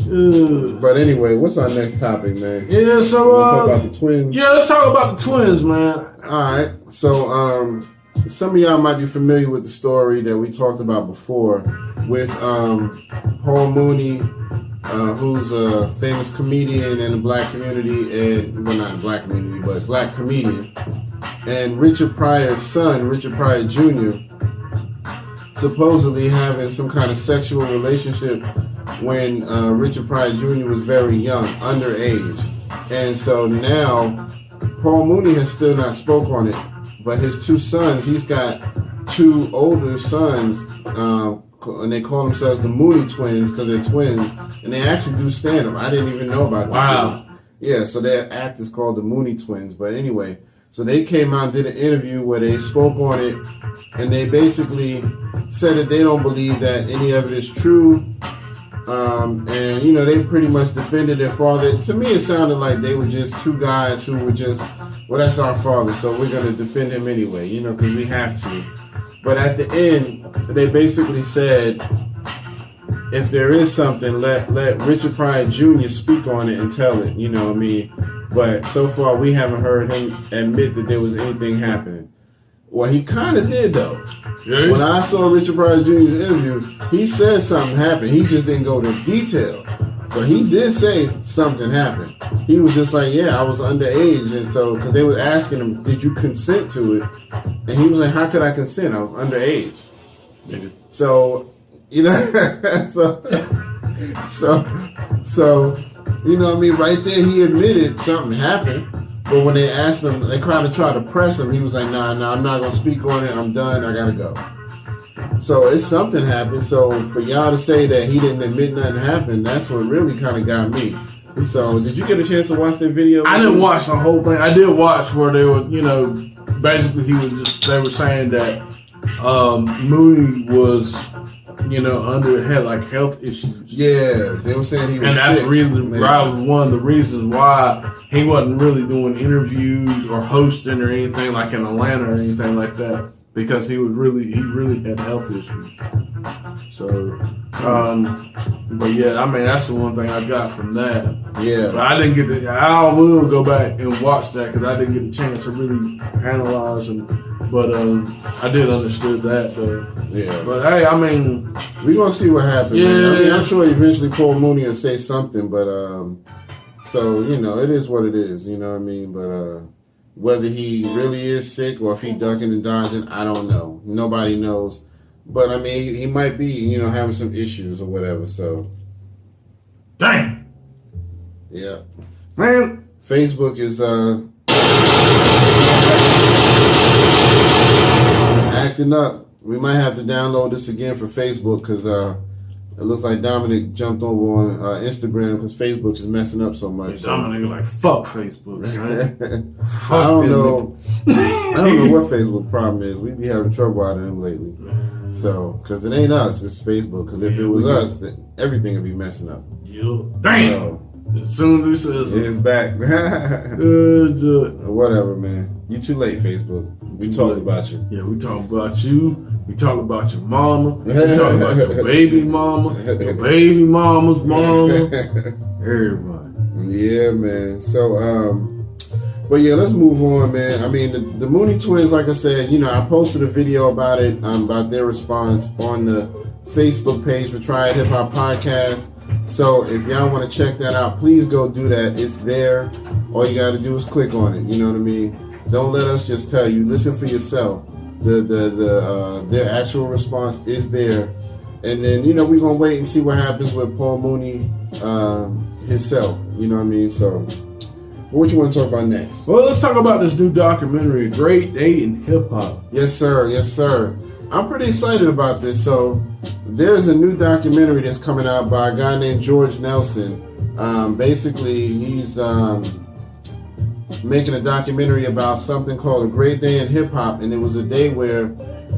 But anyway, what's our next topic, man? Yeah, so we'll talk about the twins. Yeah, let's talk about the twins, man. All right. So some of y'all might be familiar with the story that we talked about before with Paul Mooney, who's a famous comedian in the black community, and well, not the black community, but black comedian, and Richard Pryor's son, Richard Pryor Jr., supposedly having some kind of sexual relationship when Richard Pryor Jr. was very young, underage. And so now Paul Mooney has still not spoke on it, but his two sons, he's got two older sons, and they call themselves the Mooney twins because they're twins, and they actually do stand-up. I didn't even know about that. Wow. Yeah, so their act is called the Mooney twins. But anyway, so they came out and did an interview where they spoke on it, and they basically said that they don't believe that any of it is true. And, you know, they pretty much defended their father. To me, it sounded like they were just two guys who were just, well, that's our father, so we're going to defend him anyway, you know, because we have to. But at the end, they basically said, if there is something, let Richard Pryor Jr. speak on it and tell it, you know what I mean? But so far, we haven't heard him admit that there was anything happening. Well, he kind of did, though. Yes. When I saw Richard Pryor Jr.'s interview, he said something happened. He just didn't go into detail. So he did say something happened. He was just like, yeah, I was underage. And so, because they were asking him, did you consent to it? And he was like, how could I consent? I was underage. Nigga. So, you know, so, you know what I mean? Right there, he admitted something happened. But when they asked him, they kind of tried to press him. He was like, nah, I'm not going to speak on it. I'm done. I got to go. So it's something happened. So for y'all to say that he didn't admit nothing happened, that's what really kind of got me. So did you get a chance to watch that video? I didn't watch the whole thing. I did watch where they were, you know, basically they were saying that Mooney was, you know, had like health issues. Yeah, they were saying he was sick. And that's was one of the reasons why he wasn't really doing interviews or hosting or anything like in Atlanta or anything like that, because he really had health issues. So, but yeah, I mean, that's the one thing I got from that. Yeah. But I didn't get I will go back and watch that because I didn't get a chance to really analyze but I did understood that though. Yeah. But hey, I mean, we're gonna see what happens. Yeah. Man. I mean, I'm sure eventually Paul Mooney will say something, but so you know, it is what it is. You know what I mean? But whether he really is sick or if he ducking and dodging, I don't know. Nobody knows. But I mean, he might be, you know, having some issues or whatever. So, dang. Yeah. Man, Facebook is acting up. We might have to download this again for Facebook because it looks like Dominic jumped over on Instagram because Facebook is messing up so much. Dominic like fuck Facebook. Man. I don't know. I don't know what Facebook's problem is. We be having trouble out of them lately. So, because it ain't us, it's Facebook. Because if it was us, then everything would be messing up. Damn. So, as soon as it says it's back. Whatever, man. You too late, Facebook. We talked about you. Yeah, we talked about you. We talked about your mama. We talked about your baby mama. Your baby mama's mama. Everybody. Yeah, man. So, but yeah, let's move on, man. I mean, the Mooney twins, like I said, you know, I posted a video about it, about their response on the Facebook page for Try It Hip Hop Podcast. So if y'all want to check that out, please go do that. It's there. All you got to do is click on it. You know what I mean? Don't let us just tell you. Listen for yourself. Their actual response is there. And then, you know, we're going to wait and see what happens with Paul Mooney himself. You know what I mean? So what you want to talk about next? Well, let's talk about this new documentary, A Great Day in Hip Hop. Yes, sir. Yes, sir. I'm pretty excited about this. So there's a new documentary that's coming out by a guy named George Nelson. Basically, he's making a documentary about something called A Great Day in Hip Hop. And it was a day where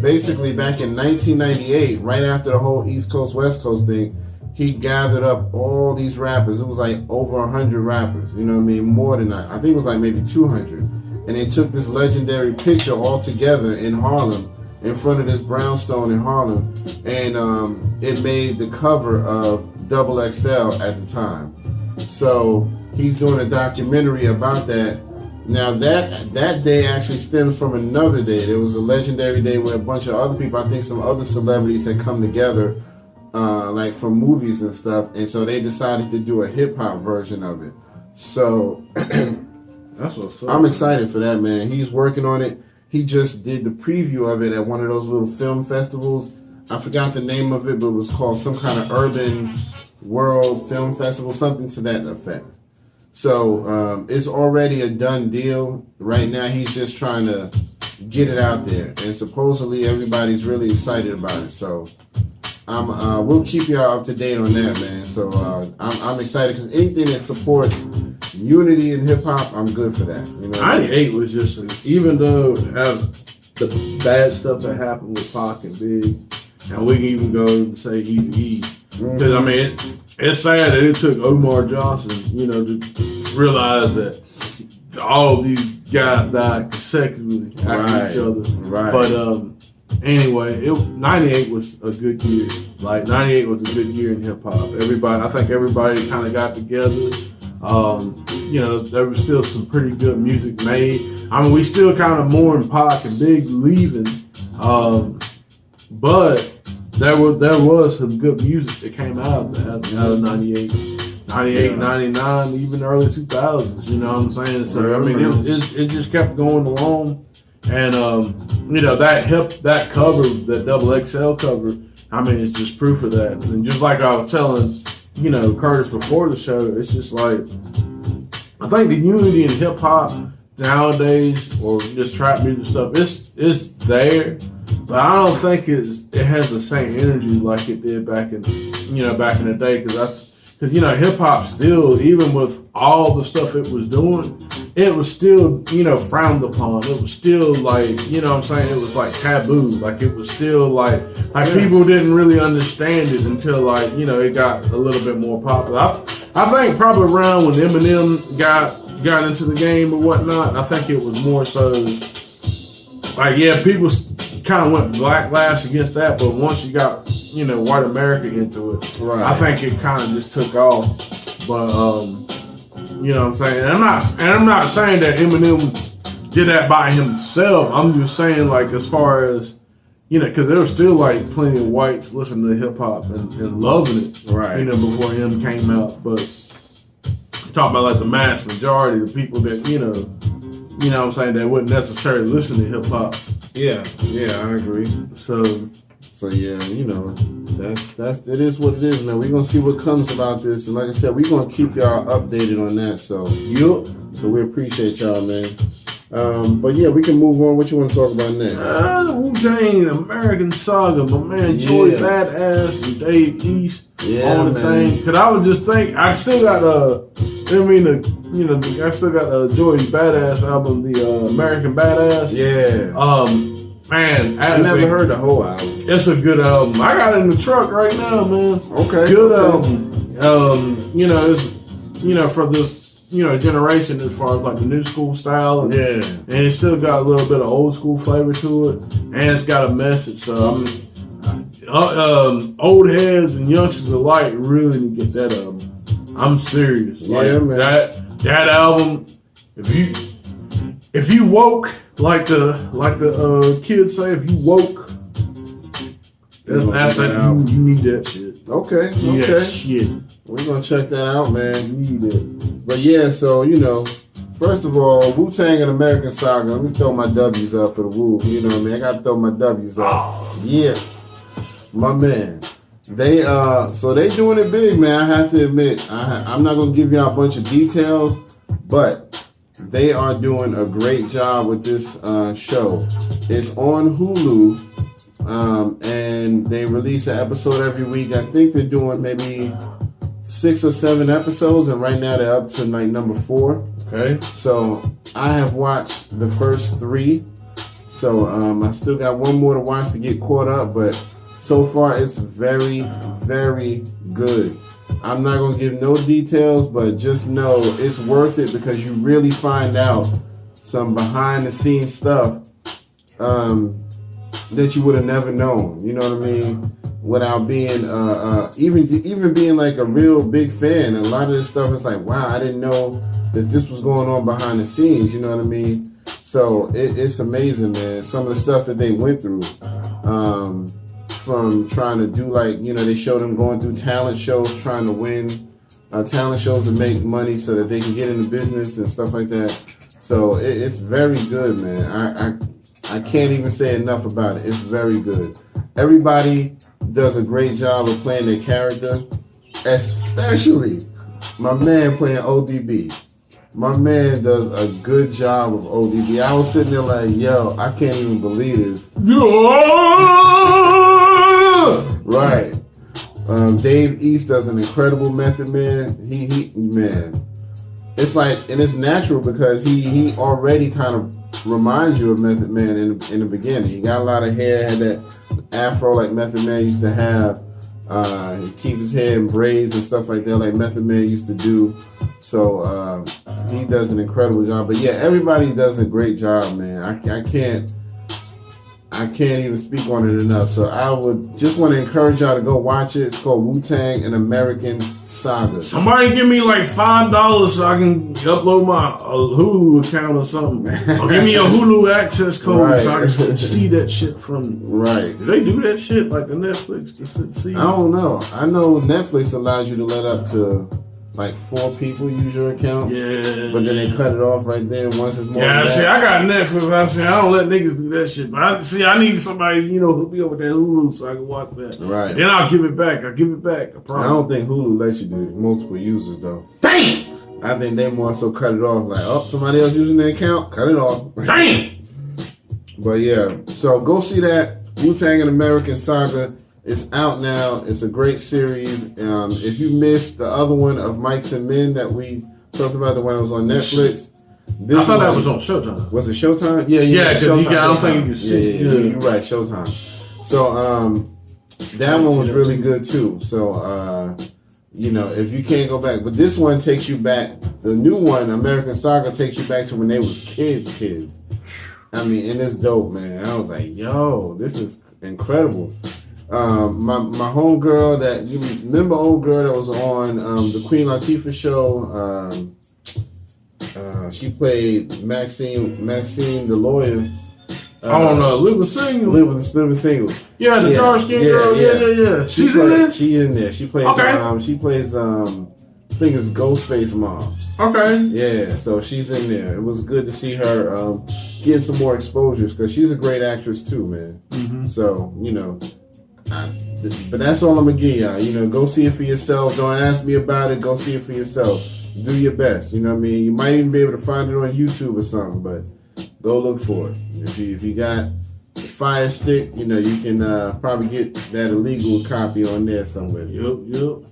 basically back in 1998, right after the whole East Coast, West Coast thing, he gathered up all these rappers. It was like over 100 rappers, you know what I mean? More than that. I think it was like maybe 200. And they took this legendary picture all together in Harlem, in front of this brownstone in Harlem. And it made the cover of Double XL at the time. So he's doing a documentary about that. Now that day actually stems from another day. There was a legendary day where a bunch of other people, I think some other celebrities had come together, like from movies and stuff, and so they decided to do a hip hop version of it. So that's what's up. I'm excited for that, man. He's working on it. He just did the preview of it at one of those little film festivals. I forgot the name of it, but it was called some kind of Urban World Film Festival, something to that effect. So it's already a done deal. Right now, he's just trying to get it out there, and supposedly everybody's really excited about it. So we'll keep y'all up to date on that, man. So I'm excited because anything that supports unity in hip hop, I'm good for that. You know, 98 was just even though it had the bad stuff that happened with Pac and Big, and we can even go and say Eazy-E. Because I mean, it's sad that it took Omar Johnson, to realize that all these guys died consecutively after each other. Right. But anyway, 98 was a good year. Like 98 was a good year in hip hop. I think everybody kind of got together. There was still some pretty good music made. I mean, we still kind of mourn Pac and Big leaving, but there was some good music that came out of 98, 99, even early 2000s. You know what I'm saying? So I mean, it just kept going along, and that cover, that Double XL cover, I mean, it's just proof of that. And just like I was telling Curtis before the show, it's just like I think the unity in hip hop nowadays, or just trap music stuff, it's there. But I don't think it has the same energy like it did back in the day. Because hip hop still, even with all the stuff it was doing, it was still frowned upon. It was still like it was like taboo. Like it was still like people didn't really understand it until it got a little bit more popular. I think probably around when Eminem got into the game or whatnot, I think it was more so people kind of went backlash against that, but once you got white America into it, I think it kind of just took off. But you know what I'm saying, and I'm not saying that Eminem did that by himself. I'm just saying as far as because there was still plenty of whites listening to hip hop and loving it, before him came out. But talking about the mass majority, the people that what I'm saying, that wouldn't necessarily listen to hip hop. Yeah, I agree. So yeah, it is what it is, man. We're gonna see what comes about this, and like I said, we're gonna keep y'all updated on that. So so we appreciate y'all, man. But yeah, we can move on. What you want to talk about next? The Wu-Tang American Saga, my man Joey Badass and Dave East on the thing. Cause I was just thinking, I still got I still got Joey Badass album, the American Badass. Yeah. Man, I never heard the whole album. It's a good album. I got it in the truck right now, man. Okay. Good album. It's for this generation as far as the new school style. And it's still got a little bit of old school flavor to it, and it's got a message. So old heads and youngsters alike really need to get that album. I'm serious. Man. That album, if you woke, like the kids say, if you woke, that's you need that shit. Okay. That shit. We're gonna check that out, man. You need it. But yeah, so first of all, Wu-Tang and American Saga. Let me throw my W's up for the Wu. You know what I mean? I gotta throw my W's up. Yeah, my man. They doing it big, man. I have to admit, I'm not gonna give y'all a bunch of details, but they are doing a great job with this show. It's on Hulu, and they release an episode every week. I think they're doing maybe 6 or 7 episodes, and right now they're up to number 4. Okay. So I have watched the first 3. So I still got one more to watch to get caught up, but so far it's very, very good. I'm not going to give no details, but just know it's worth it because you really find out some behind the scenes stuff that you would have never known. You know what I mean? without being even being like a real big fan. And a lot of this stuff is like, wow, I didn't know that this was going on behind the scenes. You know what I mean? So it's amazing, man. Some of the stuff that they went through, from trying to do like, you know, they showed them going through talent shows, trying to win talent shows to make money so that they can get into business and stuff like that. So it's very good, man. I can't even say enough about it. It's very good. Everybody does a great job of playing their character, especially my man playing ODB. My man does a good job of ODB. I was sitting there like, yo, I can't even believe this. Right. Dave East does an incredible Method Man. He man. It's like, and it's natural because he already kind of reminds you of Method Man in the beginning. He got a lot of hair, had that afro like Method Man used to have. He keep his hair in braids and stuff like that, like Method Man used to do. So he does an incredible job. But yeah, everybody does a great job, man. I can't even speak on it enough. So I would just want to encourage y'all to go watch it. It's called Wu-Tang: An American Saga. Somebody give me like $5 so I can upload my Hulu account or something. Or give me a Hulu access code so I can see that shit from. Right. Do they do that shit like the Netflix to see? I don't know. I know Netflix allows you to let up to like 4 people use your account. Yeah. But then they cut it off right there once it's more. Yeah, see, I got Netflix. I don't let niggas do that shit. But I need somebody, you know, hook me up with that Hulu so I can watch that. Right. Then I'll give it back. I promise. I don't think Hulu lets you do multiple users though. Damn! I think they more so cut it off like, oh, somebody else using their account, cut it off. Damn! But yeah, so go see that Wu-Tang: An American Saga. It's out now. It's a great series. If you missed the other one of Mikes and Men that we talked about, the one that was on Netflix. I thought that was on Showtime. Was it Showtime? Yeah, Showtime. I don't think you can see. Yeah, you're right, Showtime. So that one was really good too. So you know, if you can't go back, but this one takes you back. The new one, American Saga, takes you back to when they was kids. I mean, and it's dope, man. I was like, yo, this is incredible. My homegirl that you remember, old girl that was on the Queen Latifah show. She played Maxine the lawyer. Living Single. Yeah, the dark skinned girl. Yeah. She's in there. She in there. She plays. Okay. She plays. I think it's Ghostface moms. Okay. Yeah, so she's in there. It was good to see her getting some more exposures because she's a great actress too, man. Mm-hmm. So you know. But that's all I'm gonna give y'all. You know, go see it for yourself. Don't ask me about it. Go see it for yourself. Do your best. You know what I mean? You might even be able to find it on YouTube or something, but go look for it. If you got the Fire Stick, you know, you can probably get that illegal copy on there somewhere. Yep.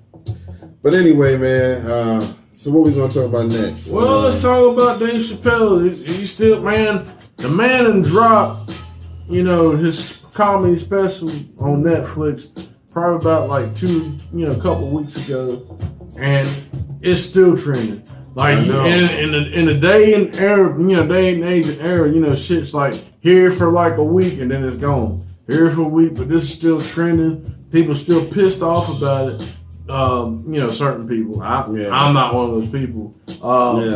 But anyway, man, so what we gonna talk about next? Well, let's talk about Dave Chapelle. He's still, man, the man and dropped, you know, his comedy special on Netflix probably about like a couple weeks ago, and it's still trending. Like in the day and era, day and age and era, shit's like here for like a week and then it's gone. Here for a week, but this is still trending. People still pissed off about it. Certain people. I'm not one of those people.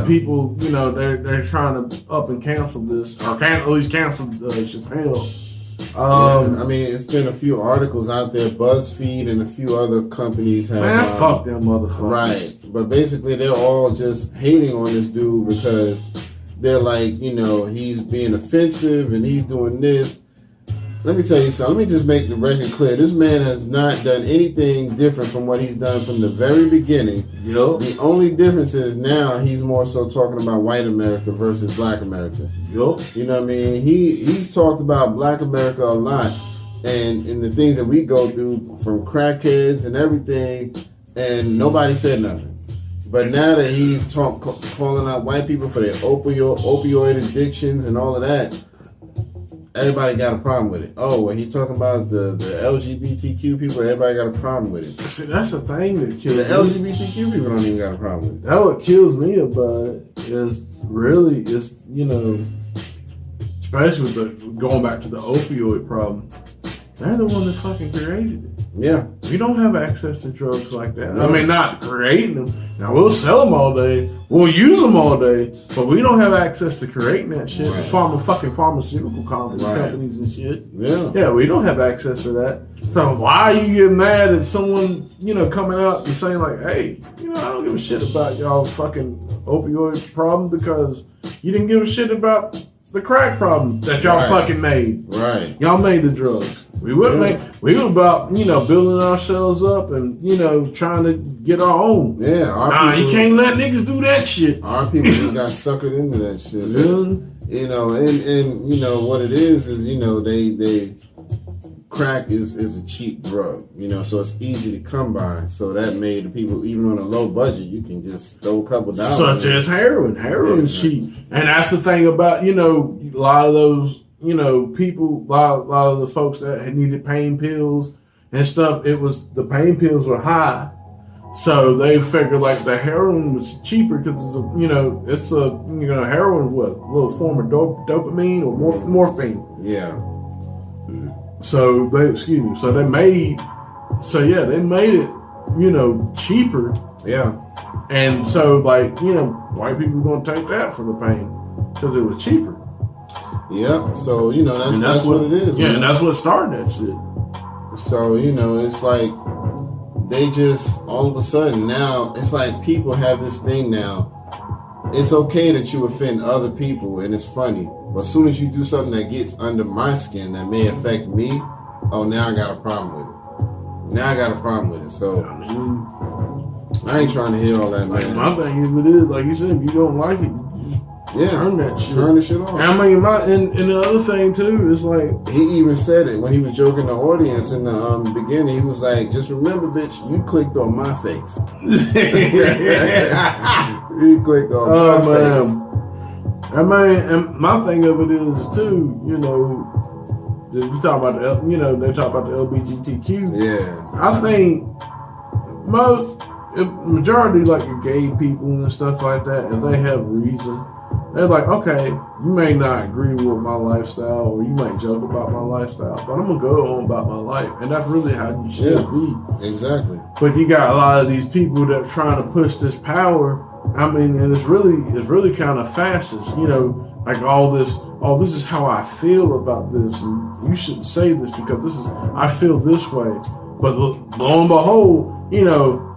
People, they're trying to up and cancel this, or at least cancel Chapelle. I mean, it's been a few articles out there. BuzzFeed and a few other companies have. Man, fuck them motherfuckers. Right, but basically they're all just hating on this dude because they're like, he's being offensive and he's doing this. Let me tell you something. Let me just make the record clear. This man has not done anything different from what he's done from the very beginning. Yep. The only difference is now he's more so talking about white America versus black America. Yep. You know what I mean? He's talked about black America a lot and the things that we go through from crackheads and everything, and nobody said nothing. But now that he's calling out white people for their opioid addictions and all of that, everybody got a problem with it. Oh, when he's talking about the LGBTQ people, everybody got a problem with it. See, that's the thing that kills the me. LGBTQ people don't even got a problem with it. That what kills me about it is really, especially with going back to the opioid problem, They're the one that fucking created it. Yeah. We don't have access to drugs like that. I mean, not creating them. Now, we'll sell them all day. We'll use them all day. But we don't have access to creating that shit. Right. Fucking pharmaceutical companies and shit. Yeah. Yeah, we don't have access to that. So why you get mad at someone, coming out and saying like, hey, I don't give a shit about y'all fucking opioid problem because you didn't give a shit about the crack problem that y'all fucking made. Right. Y'all made the drugs. We wouldn't make. We were about building ourselves up and trying to get our own. Yeah. You can't let niggas do that shit. Our people just got suckered into that shit. Really? And what it is they crack is a cheap drug. So it's easy to come by. So that made the people, even on a low budget, you can just throw a couple dollars. Such as heroin. Heroin's cheap, and that's the thing about a lot of those. People, a lot of the folks that had needed pain pills and stuff, the pain pills were high. So they figured like the heroin was cheaper because it's a heroin, what, a little form of dopamine or morphine. Yeah. So they made it, cheaper. Yeah. And so white people were going to take that for the pain because it was cheaper. Yeah, so that's what it is. Yeah, man. and that's what started that shit. So it's like they just all of a sudden now it's like people have this thing now. It's okay that you offend other people and it's funny, but as soon as you do something that gets under my skin that may affect me, oh, now I got a problem with it. So I ain't trying to hear all that, man. My thing is, like you said, if you don't like it. Turn that shit. Turn the shit off. I mean, and the other thing too is like he even said it when he was joking the audience in the beginning. He was like, "Just remember, bitch, you clicked on my face." You clicked on my face. I mean, and my thing of it is too, you talk about they talk about the LGBTQ. Yeah, I think majority like your gay people and stuff like that, if they have reason. They're like, okay, you may not agree with my lifestyle or you might joke about my lifestyle, but I'm going to go on about my life. And that's really how you should be. Exactly. But you got a lot of these people that are trying to push this power. I mean, and it's really kind of fascist, like this is how I feel about this. And you shouldn't say this because I feel this way. But lo and behold,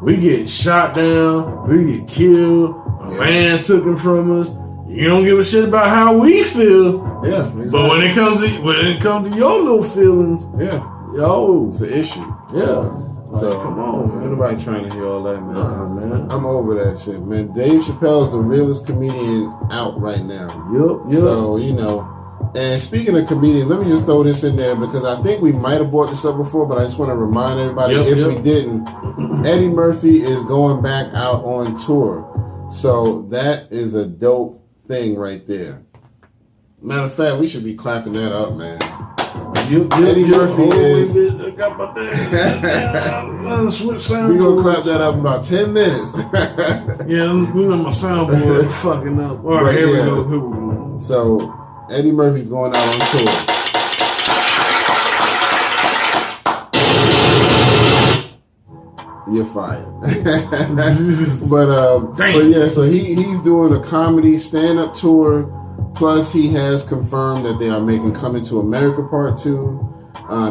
we get shot down, we get killed, a man's taken from us. You don't give a shit about how we feel. Yeah, exactly. But when it comes to your little feelings, it's an issue. Yeah. So come on, man. Ain't nobody trying to hear all that, man. Man. I'm over that shit, man. Dave Chappelle's the realest comedian out right now. Yep. So, and speaking of comedians, let me just throw this in there because I think we might have brought this up before, but I just want to remind everybody we didn't, Eddie Murphy is going back out on tour. So that is a dope thing right there. Matter of fact, we should be clapping that up, man. Eddie Murphy is. We're gonna clap that up in about 10 minutes. My soundboard fucking up. All right, here we go. So Eddie Murphy's going out on tour. You're fired. but yeah, so he's doing a comedy stand-up tour. Plus, he has confirmed that they are making Coming to America Part 2.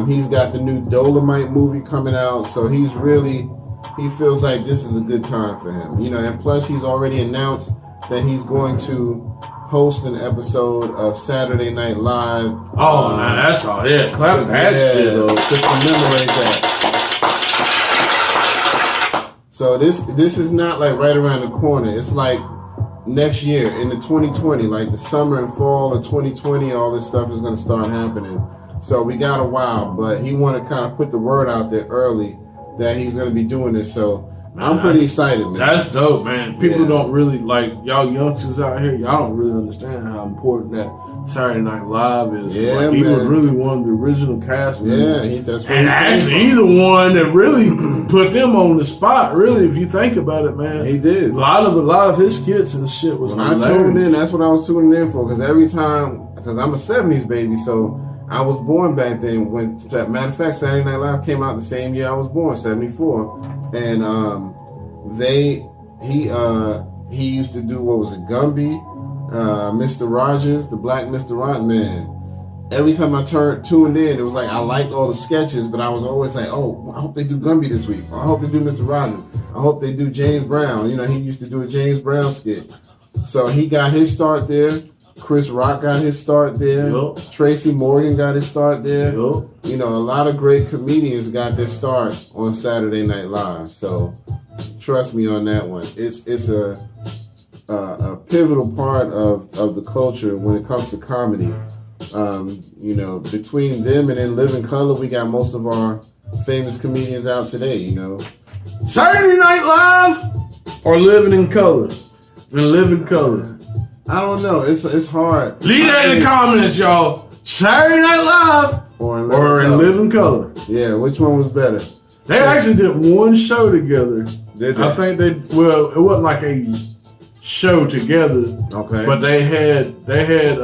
He's got the new Dolomite movie coming out, so he feels like this is a good time for him. And plus he's already announced that he's going to host an episode of Saturday Night Live. Oh, man, that's all. Yeah, clap that shit, though. To commemorate that. So this is not like right around the corner. It's like next year in the 2020, like the summer and fall of 2020, all this stuff is going to start happening. So we got a while, but he want to kind of put the word out there early that he's going to be doing this. So I'm pretty excited, man. That's dope, man. People don't really, like, y'all youngsters out here, y'all don't really understand how important that Saturday Night Live is. Yeah, like, he was really one of the original cast members. Yeah, that's what and actually, he's the one that really put them on the spot, really, if you think about it, man. He did. A lot of his skits and shit was when I tuned in, that's what I was tuning in for, because every time, because I'm a 70s baby, so I was born back then. When, matter of fact, Saturday Night Live came out the same year I was born, 74. And he used to do, what was it, Gumby, Mr. Rogers, the Black Mr. Rogers, man. Every time I tuned in, it was like I liked all the sketches, but I was always like, oh, I hope they do Gumby this week. Or I hope they do Mr. Rogers. I hope they do James Brown. You know, he used to do a James Brown skit. So he got his start there. Chris Rock got his start there. Yep. Tracy Morgan got his start there. Yep. You know, a lot of great comedians got their start on Saturday Night Live. So trust me on that one. It's a pivotal part of the culture when it comes to comedy. You know, between them and In Living Color, we got most of our famous comedians out today, you know. Saturday Night Live or Living in Color? In Living Color. I don't know. It's hard. Leave that in the comments, y'all. Saturday Night Live or In Living Color. Yeah, which one was better? They actually did one show together. Did they? I think it wasn't like a show together. Okay. But they had David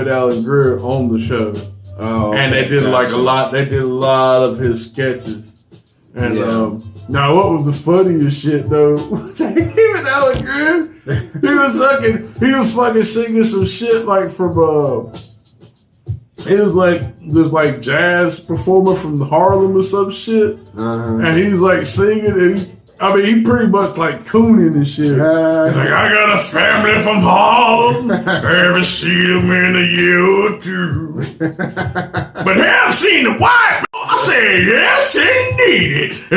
Allen Greer on the show. Oh. Okay. And they did They did a lot of his sketches. And now what was the funniest shit though? David Allen Greer, he was fucking singing some shit like from he was like this like jazz performer from Harlem or some shit. And he's like singing and he pretty much like cooning and shit. He's like, I got a family from Harlem. Ever see them in a year or two. But have seen the white. I say, yes, indeed. It's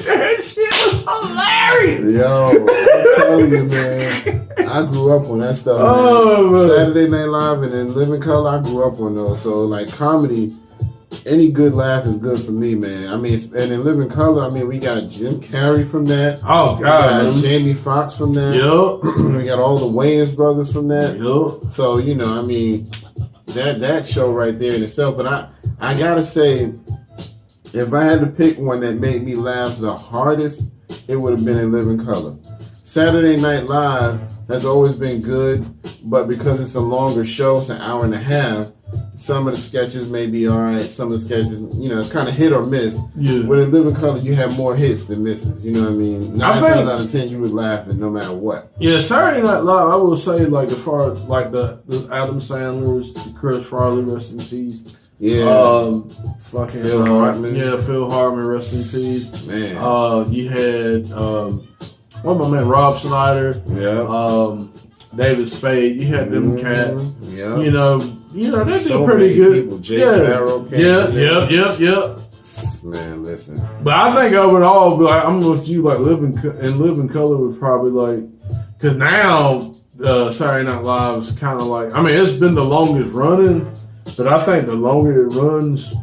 that shit was hilarious. Yo, I'm telling you, man. I grew up on that stuff. Man. Saturday Night Live and then Living Color, I grew up on those. So, like, comedy, any good laugh is good for me, man. I mean, and in Living Color, I mean, we got Jim Carrey from that. Oh, God. We got Jamie Foxx from that. Yep. We got all the Wayans brothers from that. Yep. So, you know, I mean, that show right there in itself. But I gotta say, if I had to pick one that made me laugh the hardest, it would have been In Living Color. Saturday Night Live has always been good, but because it's a longer show, it's an hour and a half, some of the sketches may be all right. Some of the sketches, you know, kind of hit or miss. Yeah. But in Living Color, you have more hits than misses. You know what I mean? 9 times out of 10, you was laughing no matter what. Yeah, Saturday Night Live, I will say, like, as far as, like, the Adam Sandler's, the Chris Farley, rest in peace. Yeah. Fucking Phil Hartman. Yeah, Phil Hartman, rest in peace. Man. You had, what my man, Rob Schneider. Yeah. David Spade. You had them cats. Yeah. You know, they so did pretty good. People. Jay Farrow came. Yep. Man, listen. But I think overall, like, I'm with you. Like Living Color was probably like, because now Saturday Night Live is kind of like. I mean, it's been the longest running, but I think the longer it runs,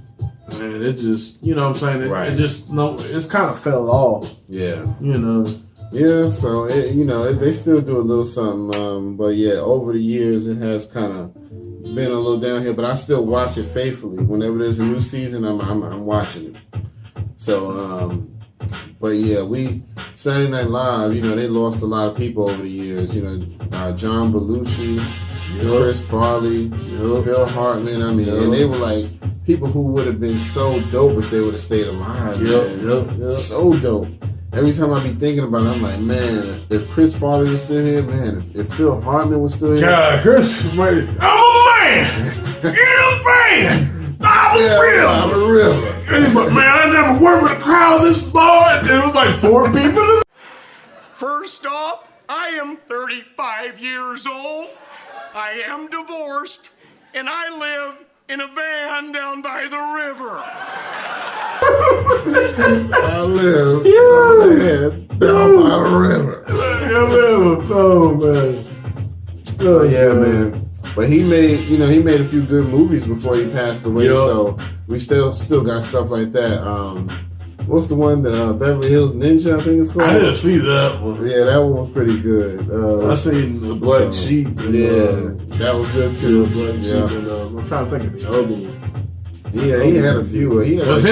man, it just, you know what I'm saying? It just it's kind of fell off. Yeah. You know. Yeah, so they still do a little something, but yeah, over the years it has kind of been a little downhill. But I still watch it faithfully. Whenever there's a new season, I'm watching it. So, but yeah, Saturday Night Live, you know, they lost a lot of people over the years. You know, John Belushi, Chris Farley, Phil Hartman. I mean, and they were like people who would have been so dope if they would have stayed alive. Man. So dope. Every time I be thinking about it, I'm like, man, if Chris Farley was still here, man, if Phil Hartman was still here. God, Chris, I'm a man! You're a man! I'm a real! Man, I never worked with a crowd this large. It was like 4 people. First off, I am 35 years old. I am divorced, and I live in a van down by the river. I live down by the river. Oh man. Oh yeah, man. But he made a few good movies before he passed away. So we still got stuff like that. What's the one, the Beverly Hills Ninja, I think it's called? I didn't see that one. Yeah, that one was pretty good. I seen the Black Sheep. And, that was good too. Black Sheep. And, I'm trying to think of the other one. Yeah, he had a few. It's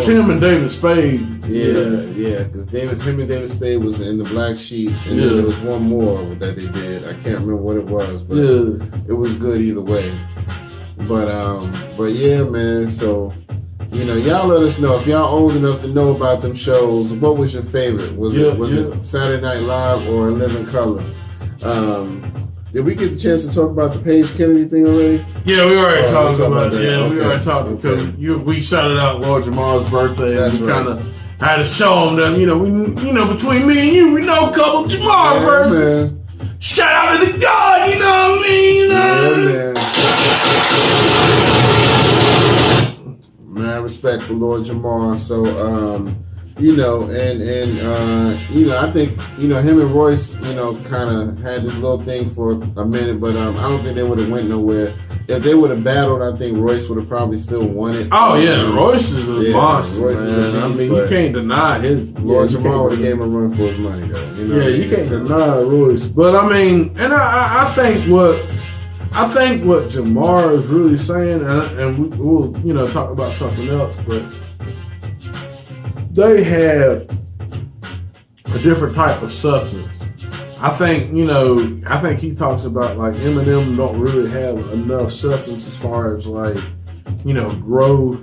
him and David Spade. Yeah, because him and David Spade was in the Black Sheep, and then there was one more that they did. I can't remember what it was, but it was good either way. But yeah, man. So, y'all let us know if y'all old enough to know about them shows. What was your favorite? Was it Saturday Night Live or Living Color? Did we get the chance to talk about the Paige Kennedy thing already? Yeah, we already talked about that. Yeah, we already talked because we shouted out Lord Jamal's birthday. That's and we right. kind of had to show him that between me and you, we know a couple Jamal verses. Man. Shout out to the God, you know what I mean? Man, respect for Lord Jamal. So, I think, him and Royce, kind of had this little thing for a minute, but I don't think they would have went nowhere. If they would have battled, I think Royce would have probably still won it. Oh, yeah, Royce is a monster, Royce man. is a beast, you can't deny his... Lord Jamal would have gave him a run for his money, though. You can't deny Royce. But, and I think what Jamar is really saying, and we'll talk about something else, but they had a different type of substance. I think he talks about like Eminem don't really have enough substance as far as like, growth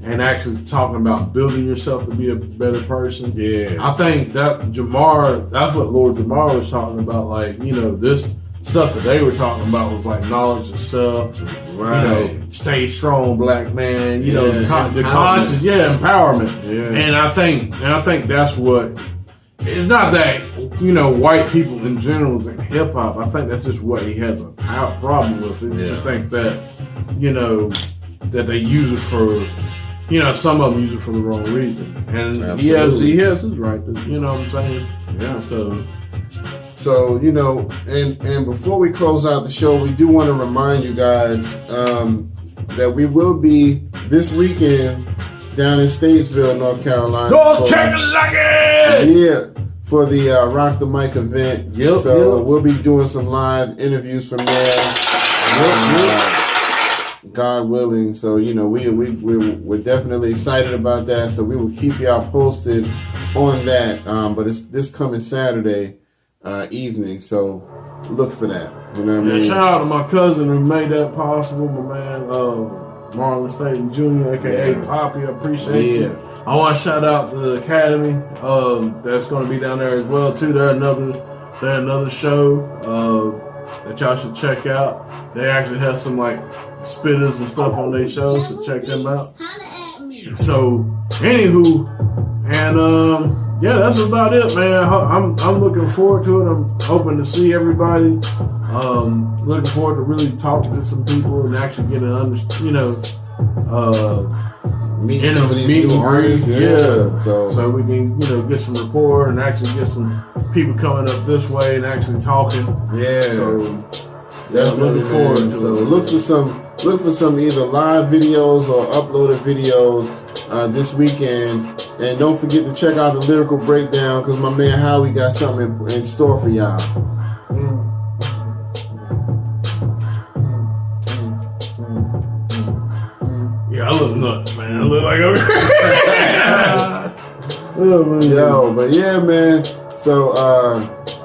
and actually talking about building yourself to be a better person. Yeah. I think that's what Lord Jamar was talking about. Like, this stuff that they were talking about was like knowledge of self. Right. Stay strong, black man. The conscious, empowerment. Yeah. And I think that's what. It's not that white people in general think hip hop. I think that's just what he has a problem with. I just think that that they use it for. Some of them use it for the wrong reason, and Absolutely. he has his right. You know what I'm saying? Yeah. So and before we close out the show, we do want to remind you guys that we will be this weekend down in Statesville, North Carolina. For the Rock the Mic event. We'll be doing some live interviews from there. God willing. So, we're definitely excited about that. So we will keep y'all posted on that. But it's this coming Saturday evening. So look for that. You know what I mean? Shout out to my cousin who made that possible, my man, Marlon Staten Jr., aka Poppy. I appreciate you. I want to shout out to the Academy. That's going to be down there as well too. They're another show that y'all should check out. They actually have some like spitters and stuff on their show, so check them out. So, anywho, and that's about it, man. I'm looking forward to it. I'm hoping to see everybody. Looking forward to really talking to some people and actually getting meet some of these new artists. So we can get some rapport and actually get some people coming up this way and actually talking. So definitely looking forward to so it. look for some either live videos or uploaded videos this weekend, and don't forget to check out the lyrical breakdown because my man Howie got something in store for y'all. Yeah, I look nuts, man. I look like But yeah, man. So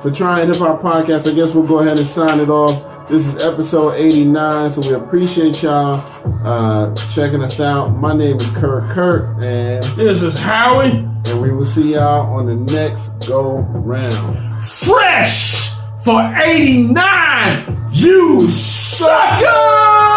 for Trying Hip Hop Podcast, I guess we'll go ahead and sign it off. This is episode 89, so we appreciate y'all checking us out. My name is Kurt, and this is Howie, and we will see y'all on the next go round. Fresh for 89, you sucker!